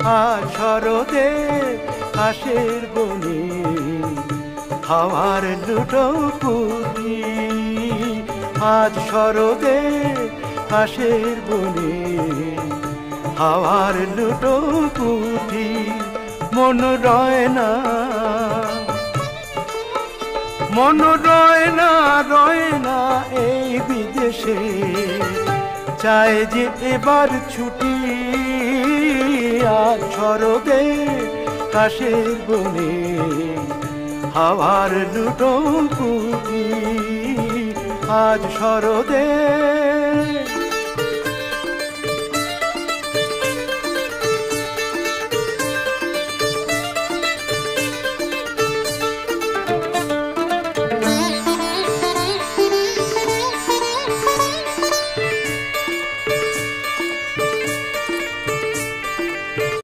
আজ শরতে ঘাসের বনে হাওয়ার লুটো পুঁতি, আজ শরতে ঘাসের বনে হাওয়ার লুটো পুঁতি। মন রয় না, মন রয় না, রয় না এই বিদেশে, চায় যে এবার ছুটি। আজ শরতে ঘাসের বনে হাওয়ার লুটো পুঁতি, আজ শরতে